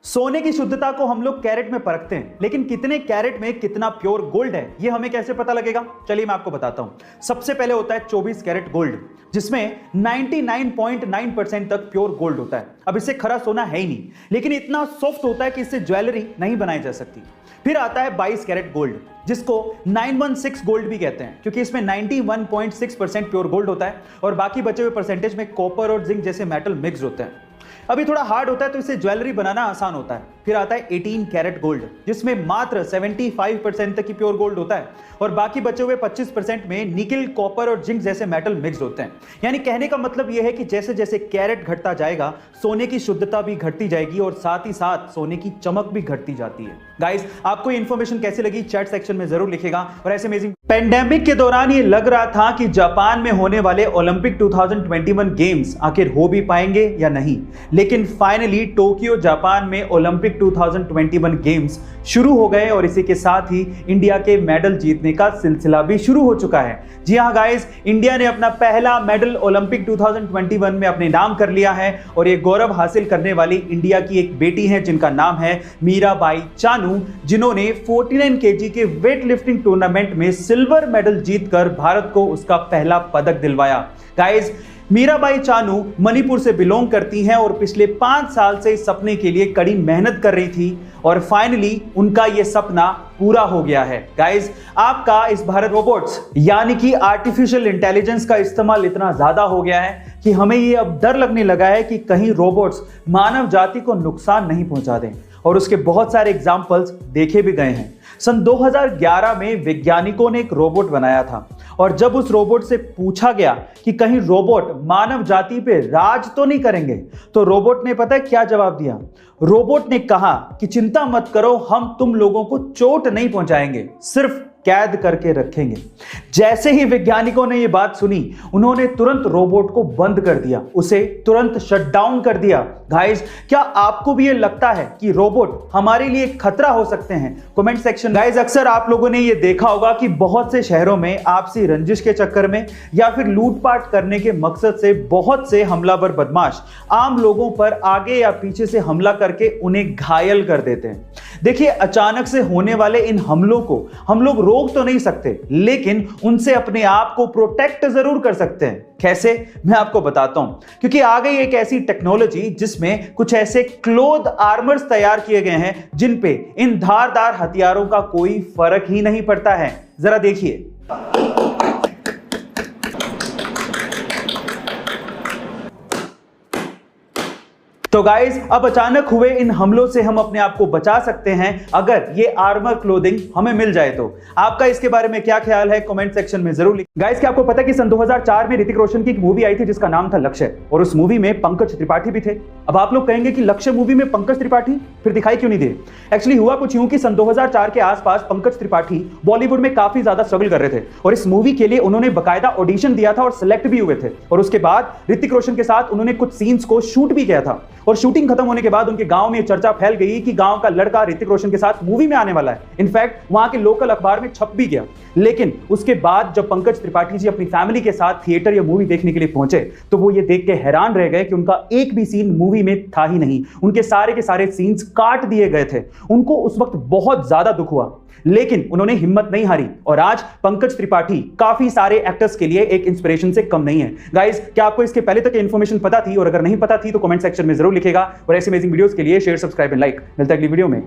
सोने की शुद्धता को हम लोग कैरेट में परखते हैं, लेकिन कितने कैरेट में कितना प्योर गोल्ड है ये हमें कैसे पता लगेगा? चलिए मैं आपको बताता हूं। सबसे पहले होता है 24 कैरेट गोल्ड, जिसमें 99.9% तक प्योर गोल्ड होता है। अब इससे खरा सोना है ही नहीं, लेकिन इतना सॉफ्ट होता है कि इससे ज्वेलरी नहीं बनाई जा सकती। फिर आता है 22 कैरेट गोल्ड, जिसको 916 गोल्ड भी कहते हैं, क्योंकि इसमें 91.6% प्योर गोल्ड होता है और बाकी बचे हुए परसेंटेज में कॉपर और जिंक जैसे मेटल मिक्स होते हैं। अभी थोड़ा हार्ड होता है तो इसे ज्वेलरी बनाना आसान होता है। फिर आता है 18 कैरेट गोल्ड, जिसमें मात्र 75% तक की प्योर गोल्ड होता है और बाकी बचे हुए 25% में निकल, कॉपर और जिंक जैसे मेटल मिक्स होते हैं। यानी कहने का मतलब यह है कि जैसे जैसे कैरेट घटता जाएगा, सोने की शुद्धता भी घटती जाएगी और साथ ही साथ सोने की चमक भी घटती जाती है। गाइस, आपको ये इंफॉर्मेशन कैसी लगी चैट सेक्शन में जरूर लिखेगा। और ऐसे अमेजिंग पेंडेमिक के दौरान ये लग रहा था कि जापान में होने वाले ओलंपिक 2021 गेम्स आखिर हो भी पाएंगे या नहीं, लेकिन फाइनली टोक्यो जापान में ओलंपिक 2021 गेम्स शुरू हो गए और इसी के साथ ही इंडिया के मेडल जीतने का सिलसिला भी शुरू हो चुका है। जी हां गाइस, इंडिया ने अपना पहला मेडल ओलंपिक 2021 में अपने नाम कर लिया है और ये गौरव हासिल करने वाली इंडिया की एक बेटी है जिनका नाम है मीराबाई चानू, जिन्होंने 49 केजी के वेट लिफ्टिंग टूर्नामेंट में सिल्वर मेडल जीतकर भारत को उसका पहला पदक दिलवाया। गाइस, मीराबाई चानू मणिपुर से बिलोंग करती हैं और पिछले 5 साल से इस सपने के लिए कड़ी मेहनत कर रही थी और फाइनली उनका यह सपना पूरा हो गया है। गाइस, आपका इस भारत रोबोट्स यानी कि आर्टिफिशियल इंटेलिजेंस का इस्तेमाल इतना ज्यादा हो गया है कि हमें ये अब डर लगने लगा है कि कहीं रोबोट्स मानव जाति को नुकसान नहीं पहुंचा दें, और उसके बहुत सारे एग्जाम्पल्स देखे भी गए हैं। सन 2011 में वैज्ञानिकों ने एक रोबोट बनाया था और जब उस रोबोट से पूछा गया कि कहीं रोबोट मानव जाति पे राज तो नहीं करेंगे, तो रोबोट ने पता है क्या जवाब दिया? रोबोट ने कहा कि चिंता मत करो, हम तुम लोगों को चोट नहीं पहुंचाएंगे, सिर्फ कैद करके रखेंगे। जैसे ही वैज्ञानिकों ने यह बात सुनी, उन्होंने तुरंत रोबोट को बंद कर दिया, उसे तुरंत शट डाउन कर दिया। गाइस, क्या आपको भी ये लगता है कि रोबोट हमारे लिए खतरा हो सकते हैं? Comment section. गाइस, अक्सर आप लोगों ने ये देखा होगा कि बहुत से शहरों में आपसी रंजिश के चक्कर में या फिर लूटपाट करने के मकसद से बहुत से हमलावर बदमाश आम लोगों पर आगे या पीछे से हमला करके उन्हें घायल कर देते हैं। देखिए, अचानक से होने वाले इन हमलों को हम लोग रोक तो नहीं सकते, लेकिन उनसे अपने आप को प्रोटेक्ट जरूर कर सकते हैं। कैसे? मैं आपको बताता हूं, क्योंकि आ गई एक ऐसी टेक्नोलॉजी जिसमें कुछ ऐसे क्लोथ आर्मर्स तैयार किए गए हैं जिन पे इन धारदार हथियारों का कोई फर्क ही नहीं पड़ता है। जरा देखिए। तो गाइस, अब अचानक हुए इन हमलों से हम अपने आप को बचा सकते हैं अगर ये आर्मर क्लोथिंग हमें मिल जाए तो। आपका इसके बारे में क्या ख्याल है कमेंट सेक्शन में जरूर लिखिए। गाइस, क्या आपको पता है कि सन 2004 में ऋतिक रोशन की एक मूवी आई थी जिसका नाम था लक्ष्य, और उस मूवी में पंकज त्रिपाठी भी थे। अब आप लोग कहेंगे कि लक्ष्य मूवी में पंकज त्रिपाठी फिर दिखाई क्यों नहीं दे? एक्चुअली हुआ कुछ यूं कि सन 2004 के आसपास पंकज त्रिपाठी बॉलीवुड में काफी ज्यादा स्ट्रगल कर रहे थे और इस मूवी के लिए उन्होंने बकायदा ऑडिशन दिया था और सिलेक्ट भी हुए थे, और उसके बाद ऋतिक रोशन के साथ उन्होंने कुछ सीन्स को शूट भी किया था। और शूटिंग खत्म होने के बाद उनके गांव में चर्चा फैल गई कि गांव का लड़का ऋतिक रोशन के साथ मूवी में आने वाला है। इनफैक्ट वहां के लोकल अखबार में छप भी गया। लेकिन उसके बाद जब पंकज त्रिपाठी जी अपनी फैमिली के साथ थिएटर या मूवी देखने के लिए पहुंचे, तो वो ये देख के हैरान रह गए कि उनका एक भी सीन मूवी में था ही नहीं। उनके सारे के सारे सीन्स काट दिए गए थे। उनको उस वक्त बहुत ज्यादा दुख हुआ, लेकिन उन्होंने हिम्मत नहीं हारी और आज पंकज त्रिपाठी काफी सारे एक्टर्स के लिए एक इंस्पिरेशन से कम नहीं है। गाइस, क्या आपको इसके पहले तक इंफॉर्मेशन पता थी? और अगर नहीं पता थी तो कमेंट सेक्शन में जरूर लिखेगा। और ऐसे अमेजिंग वीडियोस के लिए शेयर, सब्सक्राइब एंड लाइक। मिलता है अगली वीडियो में।